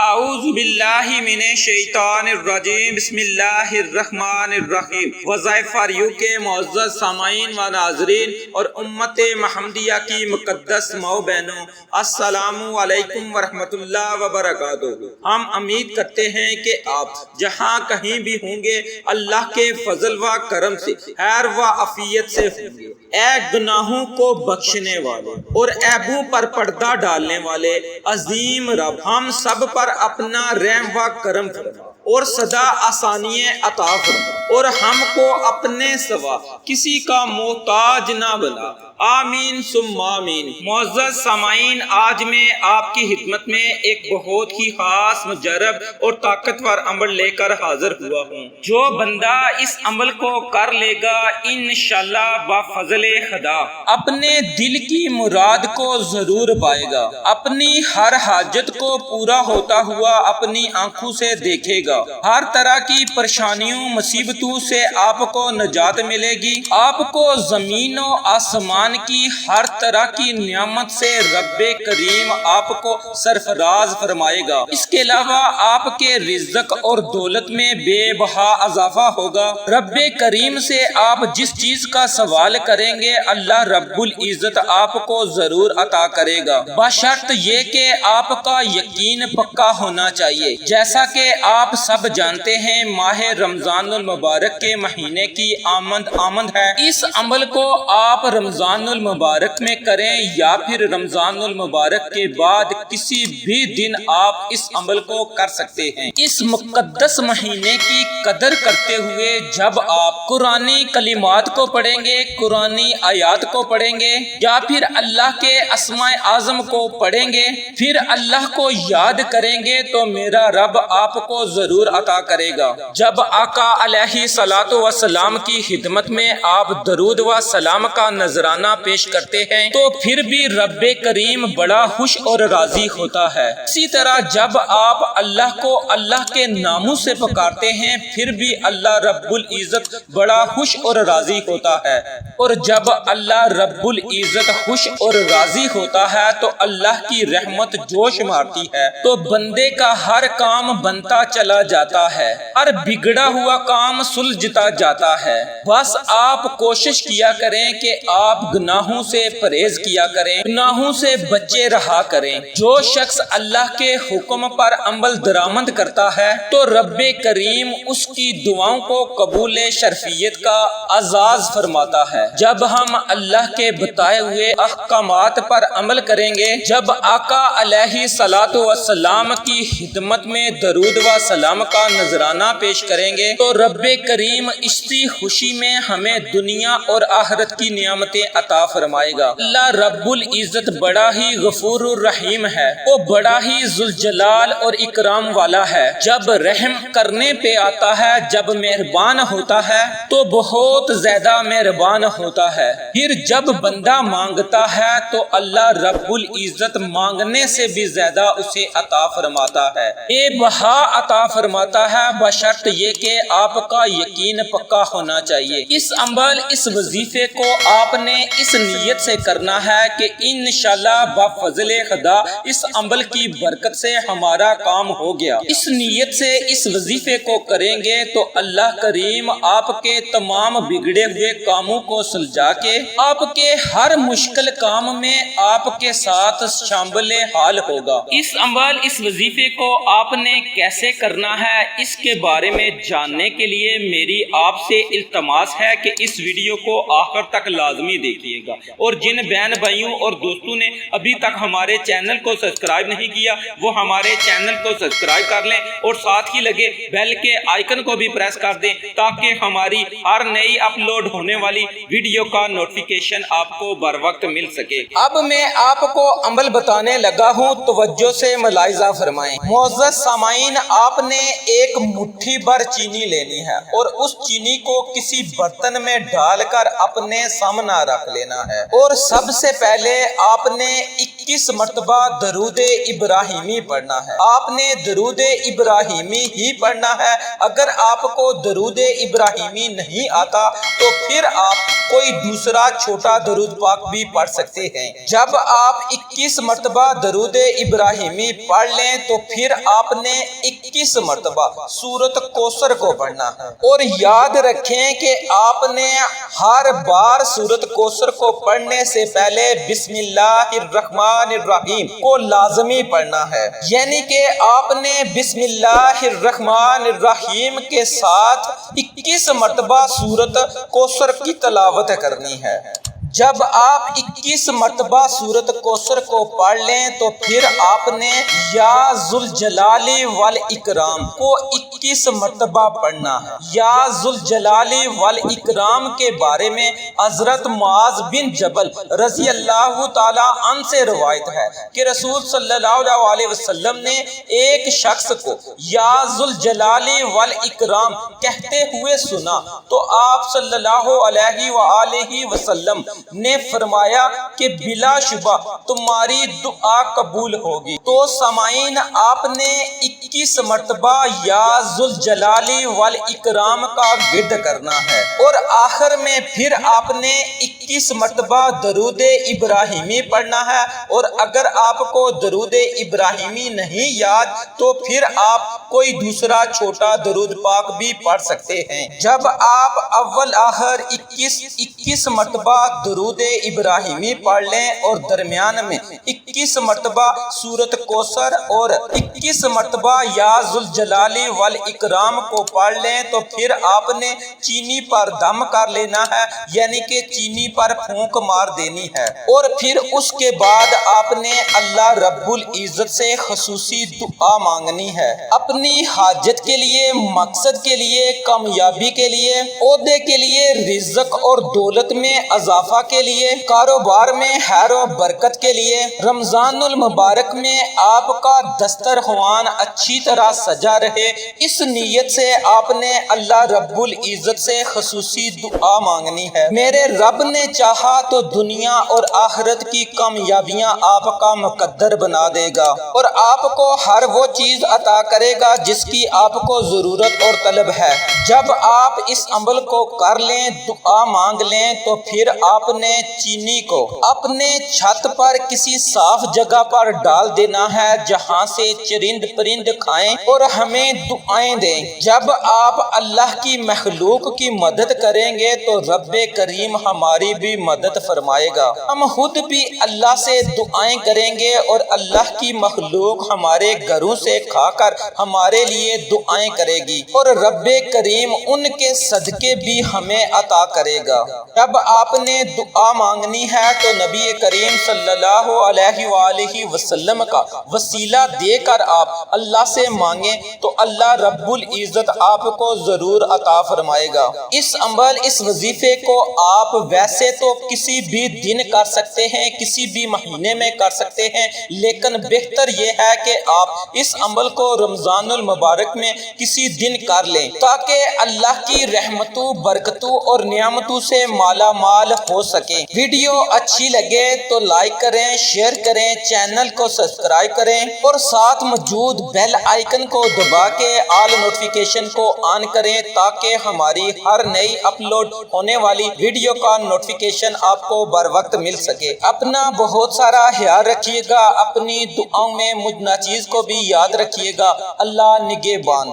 اعوذ باللہ من الشیطان الرجیم بسم اللہ الرحمن الرحیم۔ وظائف فار یو کے معزز سامعین و ناظرین اور امت محمدیہ کی مقدس ماؤ بہنوں، السلام علیکم ورحمۃ اللہ وبرکاتہ۔ ہم امید کرتے ہیں کہ آپ جہاں کہیں بھی ہوں گے اللہ کے فضل و کرم سے خیر و عافیت سے ہوں گے۔ اے گناہوں کو بخشنے والے اور عیبوں پر پردہ ڈالنے والے عظیم رب، ہم سب پر اپنا رحم و کرم فرما اور سدا آسانی عطا فرما اور ہم کو اپنے سوا کسی کا محتاج نہ بنا، آمین ثم آمین۔ معزز سامعین، آج میں آپ کی خدمت میں ایک بہت ہی خاص مجرب اور طاقتور عمل لے کر حاضر ہوا ہوں۔ جو بندہ اس عمل کو کر لے گا انشاءاللہ بفضل خدا اپنے دل کی مراد کو ضرور پائے گا، اپنی ہر حاجت کو پورا ہوتا ہوا اپنی آنکھوں سے دیکھے گا، ہر طرح کی پریشانیوں مصیبتوں سے آپ کو نجات ملے گی، آپ کو زمین و آسمان کی ہر طرح کی نعمت سے رب کریم آپ کو سرفراز فرمائے گا۔ اس کے علاوہ آپ کے رزق اور دولت میں بے بہا اضافہ ہوگا۔ رب کریم سے آپ جس چیز کا سوال کریں گے اللہ رب العزت آپ کو ضرور عطا کرے گا، بشرط یہ کہ آپ کا یقین پکا ہونا چاہیے۔ جیسا کہ آپ سب جانتے ہیں ماہ رمضان المبارک کے مہینے کی آمد ہے۔ اس عمل کو آپ رمضان المبارک میں کریں یا پھر رمضان المبارک کے بعد کسی بھی دن آپ اس عمل کو کر سکتے ہیں۔ اس مقدس مہینے کی قدر کرتے ہوئے جب آپ قرآنی کلمات کو پڑھیں گے، قرآنی آیات کو پڑھیں گے یا پھر اللہ کے اسماء اعظم کو پڑھیں گے، پھر اللہ کو یاد کریں گے تو میرا رب آپ کو ضرور عطا کرے گا۔ جب آقا علیہ الصلوۃ والسلام کی خدمت میں آپ درود و سلام کا نذرانہ پیش کرتے ہیں تو پھر بھی رب کریم بڑا خوش اور راضی ہوتا ہے۔ اسی طرح جب آپ اللہ کو اللہ کے ناموں سے پکارتے ہیں پھر بھی اللہ رب العزت بڑا خوش اور راضی ہوتا ہے، اور جب اللہ رب العزت خوش اور راضی ہوتا ہے تو اللہ کی رحمت جوش مارتی ہے، تو بندے کا ہر کام بنتا چلا جاتا ہے، ہر بگڑا ہوا کام سلجھتا جاتا ہے۔ بس آپ کوشش کیا کریں کہ آپ گناہوں سے پرہیز کیا کریں، گناہوں سے بچے رہا کریں۔ جو شخص اللہ کے حکم پر عمل درآمد کرتا ہے تو رب کریم اس کی دعاؤں کو قبول شرفیت کا اعزاز فرماتا ہے۔ جب ہم اللہ کے بتائے ہوئے احکامات پر عمل کریں گے، جب آقا علیہ الصلوۃ والسلام کی خدمت میں درود و سلام کا نذرانہ پیش کریں گے تو رب کریم اسی خوشی میں ہمیں دنیا اور آخرت کی نعمتیں عطا فرمائے گا۔ اللہ رب العزت بڑا ہی غفور الرحیم ہے، وہ بڑا ہی ذوالجلال اور اکرام والا ہے۔ جب رحم کرنے پہ آتا ہے، جب مہربان ہوتا ہے تو بہت زیادہ مہربان ہوتا ہے۔ پھر جب بندہ مانگتا ہے تو اللہ رب العزت مانگنے سے بھی زیادہ اسے عطا فرماتا ہے، بے بہا عطا فرماتا ہے، بشرط یہ کہ آپ کا یقین پکا ہونا چاہیے۔ اس عمل، اس وظیفے کو آپ نے اس نیت سے کرنا ہے کہ انشاءاللہ بفضل خدا اس عمل کی برکت سے ہمارا کام ہو گیا۔ اس نیت سے اس وظیفے کو کریں گے تو اللہ کریم آپ کے تمام بگڑے ہوئے کاموں کو سلجھا کے آپ کے ہر مشکل کام میں آپ کے ساتھ شامل حال ہوگا۔ اس عمل، اس وظیفے کو آپ نے کیسے کرنا ہے اس کے بارے میں جاننے کے لیے میری آپ سے التماس ہے کہ اس ویڈیو کو آخر تک لازمی دیکھیے گا، اور جن بہن بھائیوں اور دوستوں نے ابھی تک ہمارے چینل کو سبسکرائب نہیں کیا وہ ہمارے چینل کو سبسکرائب کر لیں اور ساتھ ہی لگے بیل کے آئیکن کو بھی پریس کر دیں تاکہ ہماری ہر نئی اپلوڈ ہونے والی ویڈیو کا نوٹیفیکیشن آپ کو بر وقت مل سکے۔ اب میں آپ کو عمل بتانے لگا ہوں، توجہ سے ملاحظہ فرمائیں۔ معزز سامعین، آپ نے ایک مٹھی بھر چینی لینی ہے اور اس چینی کو کسی برتن میں ڈال کر اپنے سامنے رکھ لینا ہے، اور سب سے پہلے آپ نے 21 مرتبہ درود ابراہیمی پڑھنا ہے۔ آپ نے درود ابراہیمی ہی پڑھنا ہے۔ اگر آپ کو درود ابراہیمی نہیں آتا تو پھر آپ کوئی دوسرا چھوٹا درود پاک بھی پڑھ سکتے ہیں۔ جب آپ 21 مرتبہ درود ابراہیمی پڑھ لیں تو پھر آپ نے 21 مرتبہ سورۃ کوثر کو پڑھنا ہے، اور یاد رکھیں کہ آپ نے ہر بار سورۃ کوثر کو پڑھنے سے پہلے بسم اللہ الرحمن الرحیم کو لازمی پڑھنا ہے، یعنی کہ آپ نے بسم اللہ الرحمن الرحیم کے ساتھ 21 مرتبہ سورۃ کوثر کی تلاوت کرنی ہے۔ جب آپ 21 مرتبہ سورۃ کوثر کو پڑھ لیں تو پھر آپ نے یا ذوالجلال والاکرام کو 21 مرتبہ پڑھنا ہے۔ یا ذوالجلال والاکرام کے بارے میں حضرت معاذ بن جبل رضی اللہ تعالی عنہ سے روایت ہے کہ رسول صلی اللہ علیہ وسلم نے ایک شخص کو یا ذوالجلال والاکرام کہتے ہوئے سنا تو آپ صلی اللہ علیہ وآلہ وسلم نے فرمایا کہ بلا شبہ تمہاری دعا قبول ہوگی۔ تو سامعین، آپ نے 21 مرتبہ یا ذوالجلال والاکرام کا ورد کرنا ہے، اور آخر میں پھر آپ نے 21 مرتبہ درود ابراہیمی پڑھنا ہے، اور اگر آپ کو درود ابراہیمی نہیں یاد تو پھر آپ کوئی دوسرا چھوٹا درود پاک بھی پڑھ سکتے ہیں۔ جب آپ اول آخر 21 مرتبہ درود ابراہیمی پڑھ لیں اور درمیان میں 21 مرتبہ سورۃ کوثر اور 21 مرتبہ یا ذوالجلال والاکرام کو پڑھ لیں تو پھر آپ نے چینی پر دم کر لینا ہے، یعنی کہ چینی پر پھونک مار دینی ہے، اور پھر اس کے بعد آپ نے اللہ رب العزت سے خصوصی دعا مانگنی ہے، اپنی حاجت کے لیے، مقصد کے لیے، کامیابی کے لیے، عہدے کے لیے، رزق اور دولت میں اضافہ کے لیے، کاروبار میں خیر و برکت کے لیے۔ رمضان المبارک میں آپ کا دسترخوان اچھی طرح سجا رہے، اس نیت سے آپ نے اللہ رب العزت سے خصوصی دعا مانگنی ہے۔ میرے رب نے چاہا تو دنیا اور آخرت کی کامیابیاں آپ کا مقدر بنا دے گا، اور آپ کو ہر وہ چیز عطا کرے گا جس کی آپ کو ضرورت اور طلب ہے۔ جب آپ اس عمل کو کر لیں، دعا مانگ لیں، تو پھر آپ نے چینی کو اپنے چھت پر کسی صاف جگہ پر ڈال دینا ہے جہاں سے چرند پرند کھائیں اور ہمیں دعائیں دیں۔ جب آپ اللہ کی مخلوق کی مدد کریں گے تو رب کریم ہماری بھی مدد فرمائے گا۔ ہم خود بھی اللہ سے دعائیں کریں گے اور اللہ کی مخلوق ہمارے گھروں سے کھا کر ہمارے لیے دعائیں کرے گی، اور رب کریم ان کے صدقے بھی ہمیں عطا کرے گا۔ جب آپ نے دعا مانگنی ہے تو نبی کریم صلی اللہ علیہ وآلہ وسلم کا وسیلہ دے کر آپ اللہ سے مانگیں تو اللہ رب العزت آپ کو ضرور عطا فرمائے گا۔ اس عمل، اس وظیفے کو آپ ویسے تو کسی بھی دن کر سکتے ہیں، کسی بھی مہینے میں کر سکتے ہیں، لیکن بہتر یہ ہے کہ آپ اس عمل کو رمضان المبارک میں کسی دن کر لیں تاکہ اللہ کی رحمتوں، برکتوں اور نعمتوں سے مالا مال ہو سکیں۔ ویڈیو اچھی لگے تو لائک کریں، شیئر کریں، چینل کو سبسکرائب کریں اور ساتھ موجود بیل آئیکن کو دبا کے آل نوٹیفیکیشن کو آن کریں تاکہ ہماری ہر نئی اپلوڈ ہونے والی ویڈیو کا نوٹیفیکیشن آپ کو بر وقت مل سکے۔ اپنا بہت سارا خیال رکھیے گا، اپنی دعاؤں میں مجھ ناچیز کو بھی یاد رکھیے گا۔ اللہ نگہبان۔